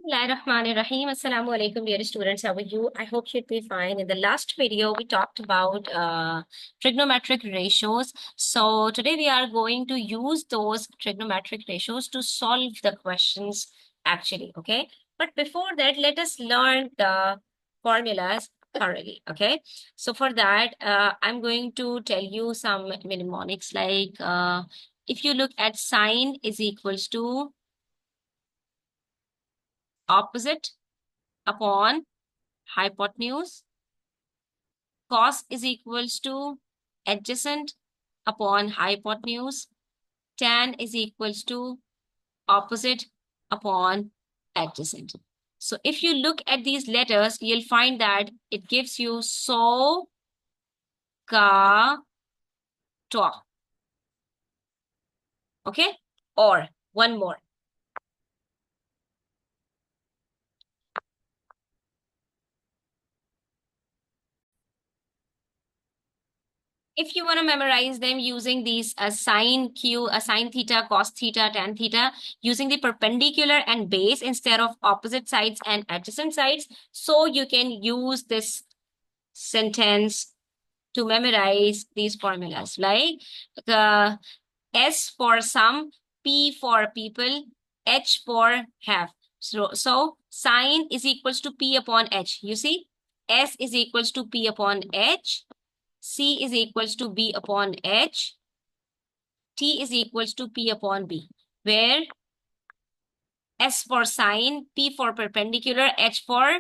Bismillahirrahmanirrahim. Assalamu alaikum, dear students. How are you? I hope you'd be fine. In the last video, we talked about trigonometric ratios. So today we are going to use those trigonometric ratios to solve the questions actually, okay? But before that, let us learn the formulas thoroughly, okay? So for that, I'm going to tell you some mnemonics like if you look at sine is equals to opposite upon hypotenuse. Cos is equals to adjacent upon hypotenuse. Tan is equals to opposite upon adjacent. So if you look at these letters, you'll find that it gives you so, ka, to. Okay? Or one more. If you want to memorize them using these sine q, sine theta, cos theta, tan theta, using the perpendicular and base instead of opposite sides and adjacent sides, so you can use this sentence to memorize these formulas, like the S for sum, P for people, H for have. So sine is equals to P upon H. You see, S is equals to P upon H. C is equals to B upon H. T is equals to P upon B, where S for sine, P for perpendicular, H for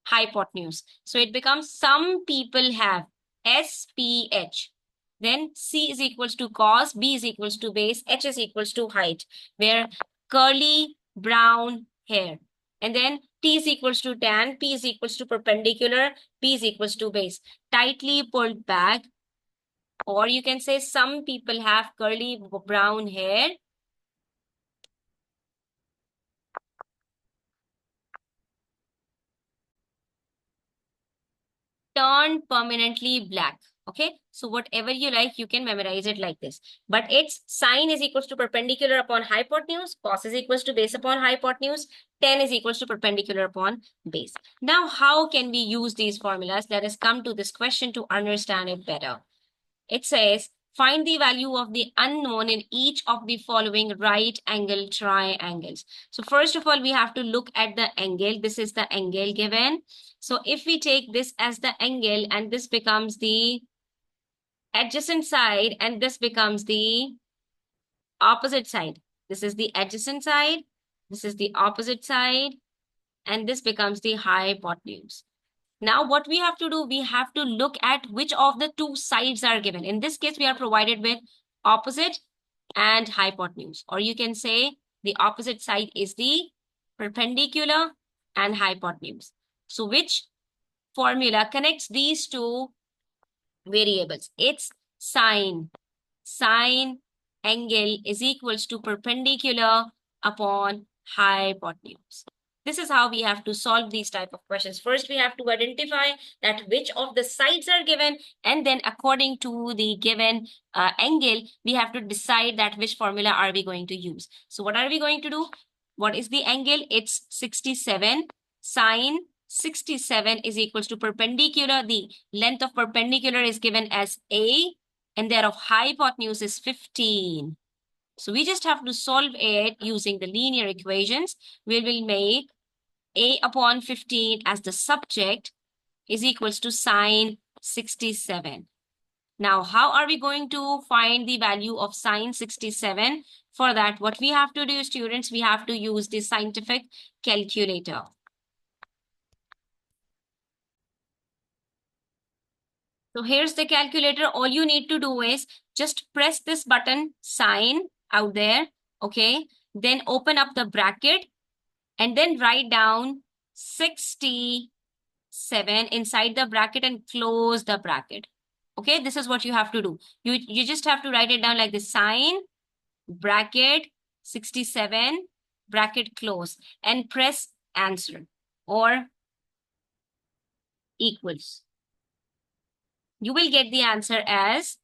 hypotenuse. So it becomes some people have SPH. Then C is equals to cos, B is equals to base, H is equals to height, where curly brown hair. And then T is equals to tan, P is equals to perpendicular, B is equals to base. Tightly pulled back, or you can say some people have curly brown hair. Turned permanently black. Okay, so whatever you like, you can memorize it like this. But it's sine is equals to perpendicular upon hypotenuse, cos is equals to base upon hypotenuse, tan is equals to perpendicular upon base. Now, how can we use these formulas? Let us come to this question to understand it better. It says, find the value of the unknown in each of the following right angle triangles. So first of all, we have to look at the angle. This is the angle given. So if we take this as the angle and this becomes the adjacent side and this becomes the opposite side. This is the adjacent side. This is the opposite side. And this becomes the hypotenuse. Now, what we have to do, we have to look at which of the two sides are given. In this case, we are provided with opposite and hypotenuse. Or you can say the opposite side is the perpendicular and hypotenuse. So which formula connects these two variables? It's sine. Sine angle is equals to perpendicular upon hypotenuse. This is how we have to solve these type of questions. First, we have to identify that which of the sides are given, and then according to the given angle, we have to decide that which formula are we going to use. So what are we going to do? What is the angle? It's 67. Sine 67 is equals to perpendicular. The length of perpendicular is given as A, and thereof hypotenuse is 15. So we just have to solve it using the linear equations. We will make A upon 15 as the subject is equals to sine 67. Now, how are we going to find the value of sine 67? For that, what we have to do, students, we have to use the scientific calculator. So here's the calculator. All you need to do is just press this button, sine out there, okay? Then open up the bracket and then write down 67 inside the bracket and close the bracket. Okay, this is what you have to do. You just have to write it down like this, sine, bracket, 67, bracket close, and press answer or equals. You will get the answer as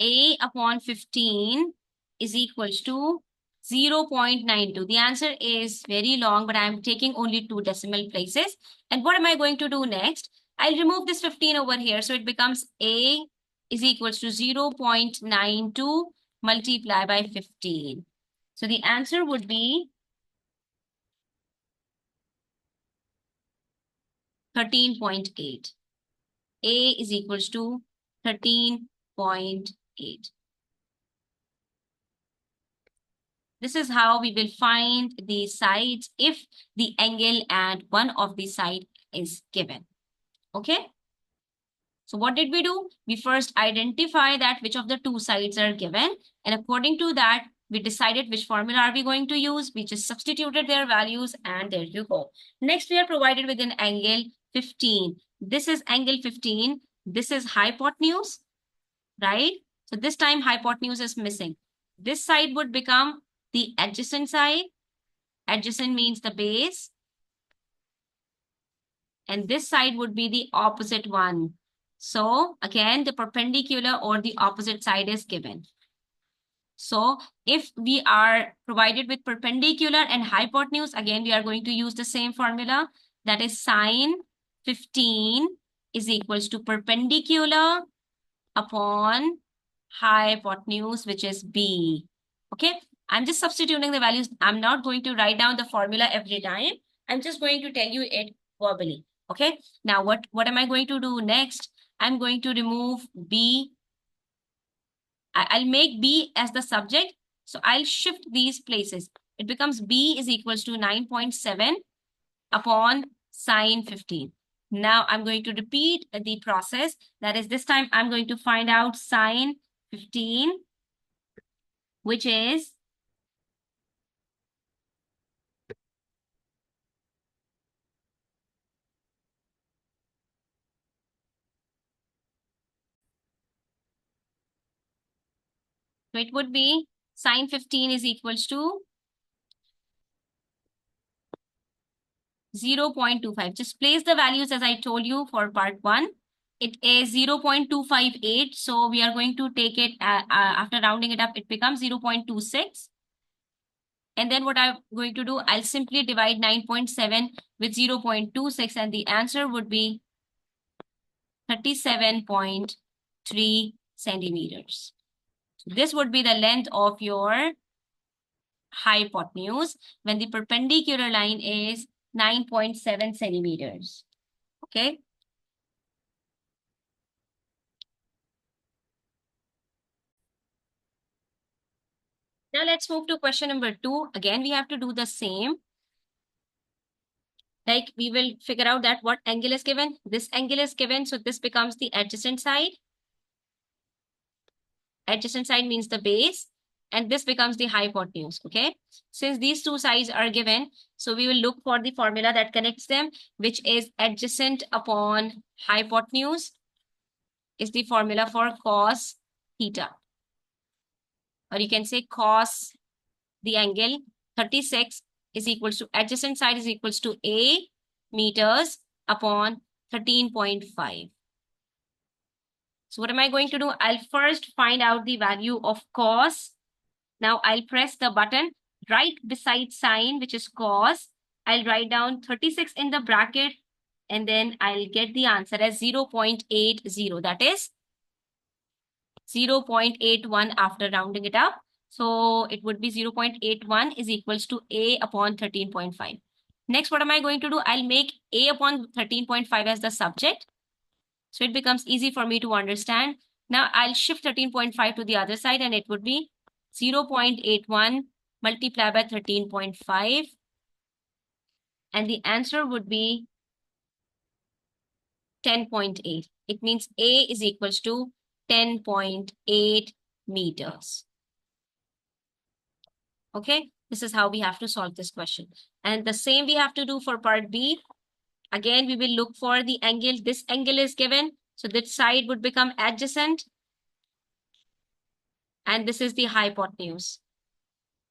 A upon 15 is equals to 0.92. The answer is very long, but I'm taking only 2 decimal places. And what am I going to do next? I'll remove this 15 over here. So it becomes A is equals to 0.92 multiplied by 15. So the answer would be 13.8. A is equals to 13.8. This is how we will find the sides if the angle at one of the side is given. Okay. So what did we do? We first identify that which of the two sides are given. And according to that, we decided which formula are we going to use. We just substituted their values and there you go. Next, we are provided with an angle 15. This is angle 15. This is hypotenuse, right? So this time hypotenuse is missing. This side would become the adjacent side. Adjacent means the base. And this side would be the opposite one. So again, the perpendicular or the opposite side is given. So if we are provided with perpendicular and hypotenuse, again, we are going to use the same formula. That is sine 15 is equals to perpendicular upon hypotenuse, which is B. Okay, I'm just substituting the values. I'm not going to write down the formula every time. I'm just going to tell you it verbally. Okay, now what am I going to do next? I'm going to remove B. I'll make B as the subject. So I'll shift these places. It becomes B is equals to 9.7 upon sine 15. Now I'm going to repeat the process. That is, this time I'm going to find out sine 15, which is so it would be sine 15 is equals to 0.25. Just place the values as I told you for part 1. It is 0.258. So we are going to take it after rounding it up, it becomes 0.26. And then what I'm going to do, I'll simply divide 9.7 with 0.26 and the answer would be 37.3 centimeters. So this would be the length of your hypotenuse when the perpendicular line is 9.7 centimeters. Okay. Now let's move to question number 2. Again, we have to do the same. Like we will figure out that what angle is given. This angle is given. So this becomes the adjacent side. Adjacent side means the base. And this becomes the hypotenuse, okay? Since these two sides are given, so we will look for the formula that connects them, which is adjacent upon hypotenuse is the formula for cos theta. Or you can say cos the angle 36 is equals to adjacent side is equals to A meters upon 13.5. So what am I going to do? I'll first find out the value of cos. Now I'll press the button right beside sine, which is cos. I'll write down 36 in the bracket and then I'll get the answer as 0.80. That is 0.81 after rounding it up. So it would be 0.81 is equals to A upon 13.5. Next, what am I going to do? I'll make A upon 13.5 as the subject. So it becomes easy for me to understand. Now I'll shift 13.5 to the other side and it would be 0.81 multiplied by 13.5. And the answer would be 10.8. It means A is equals to 10.8 meters. Okay, this is how we have to solve this question. And the same we have to do for part B. Again, we will look for the angle. This angle is given. So this side would become adjacent. And this is the hypotenuse.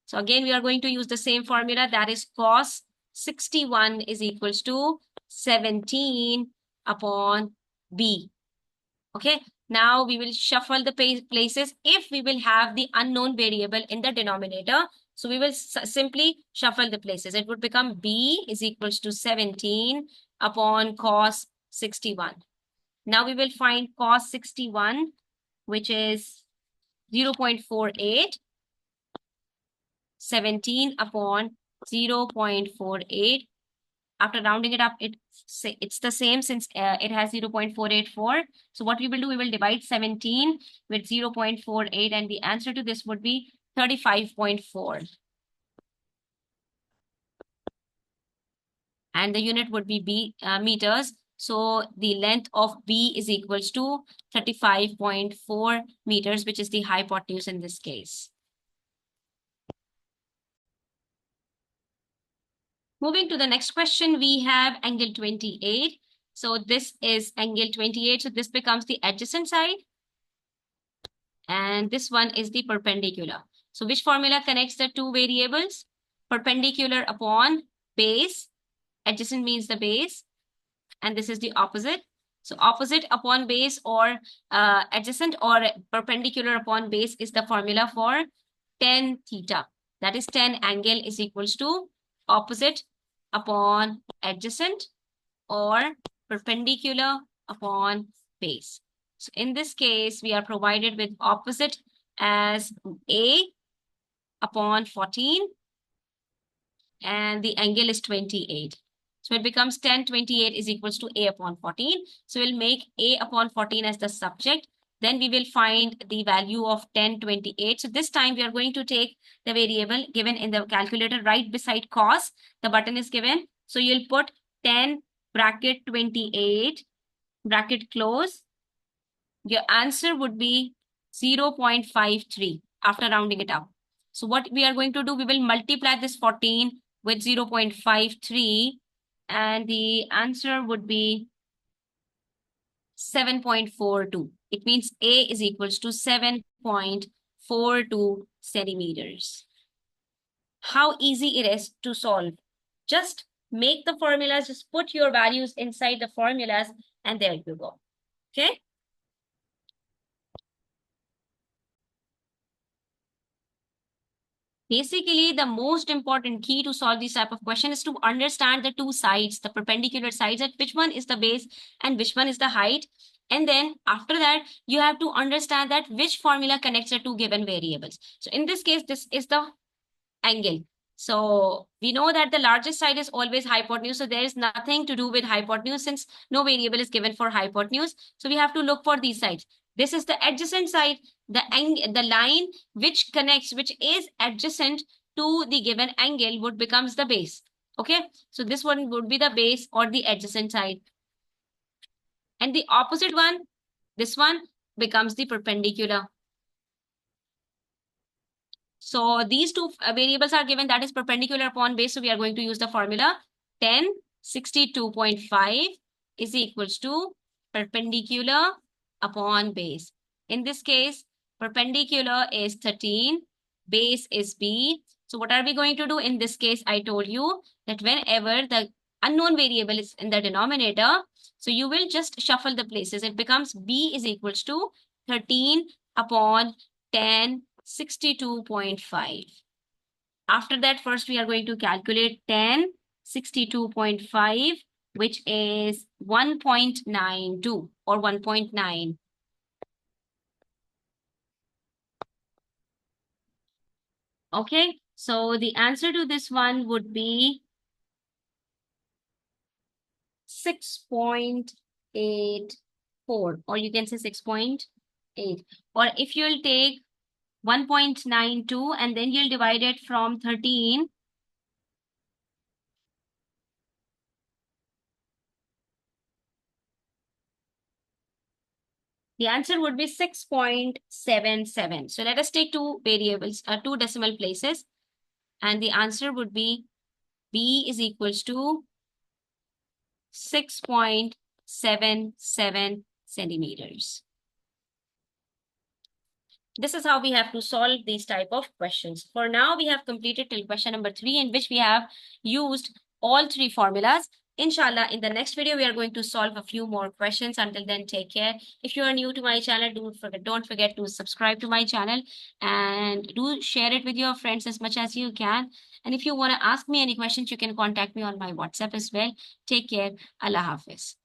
So again, we are going to use the same formula. That is cos 61 is equals to 17 upon B. Okay, Now we will shuffle the places if we will have the unknown variable in the denominator. So we will simply shuffle the places. It would become b is equals to 17 upon cos 61. Now we will find cos 61, which is 0.48. 17 upon 0.48. After rounding it up, it's the same since it has 0.484. So what we will do, we will divide 17 with 0.48 and the answer to this would be 35.4. And the unit would be meters. So the length of B is equals to 35.4 meters, which is the hypotenuse in this case. Moving to the next question, we have angle 28. So this is angle 28. So this becomes the adjacent side. And this one is the perpendicular. So which formula connects the two variables? Perpendicular upon base. Adjacent means the base. And this is the opposite. So opposite upon base or adjacent or perpendicular upon base is the formula for tan theta. That is tan angle is equals to opposite upon adjacent or perpendicular upon base. So in this case, we are provided with opposite as A upon 14 and the angle is 28. So it becomes tan 28 is equals to A upon 14. So we'll make A upon 14 as the subject. Then we will find the value of tan 28. So this time we are going to take the variable given in the calculator right beside cos. The button is given. So you'll put tan bracket 28 bracket close. Your answer would be 0.53 after rounding it up. So what we are going to do, we will multiply this 14 with 0.53 and the answer would be 7.42. It means A is equals to 7.42 centimeters. How easy it is to solve. Just make the formulas, just put your values inside the formulas and there you go. Okay. Basically, the most important key to solve this type of question is to understand the two sides, the perpendicular sides, that which one is the base and which one is the height. And then after that, you have to understand that which formula connects the two given variables. So in this case, this is the angle. So we know that the largest side is always hypotenuse. So there is nothing to do with hypotenuse since no variable is given for hypotenuse. So we have to look for these sides. This is the adjacent side, the line which connects, which is adjacent to the given angle would becomes the base. Okay, so this one would be the base or the adjacent side. And the opposite one, this one becomes the perpendicular. So these two variables are given, that is perpendicular upon base. So we are going to use the formula tan 62.5 is equals to perpendicular upon base. In this case, perpendicular is 13, base is B. So what are we going to do? In this case, I told you that whenever the unknown variable is in the denominator, so you will just shuffle the places. It becomes B is equals to 13 upon tan 62.5. After that, first we are going to calculate tan 62.5, which is 1.92 or 1.9. Okay, so the answer to this one would be 6.84, or you can say 6.8. Or if you'll take 1.92 and then you'll divide it from 13. The answer would be 6.77. So let us take two variables, two decimal places. And the answer would be B is equals to 6.77 centimeters. This is how we have to solve these type of questions. For now, we have completed till question number 3 in which we have used all three formulas. Inshallah, in the next video, we are going to solve a few more questions. Until then, take care. If you are new to my channel, don't forget to subscribe to my channel and do share it with your friends as much as you can. And if you want to ask me any questions, you can contact me on my WhatsApp as well. Take care. Allah Hafiz.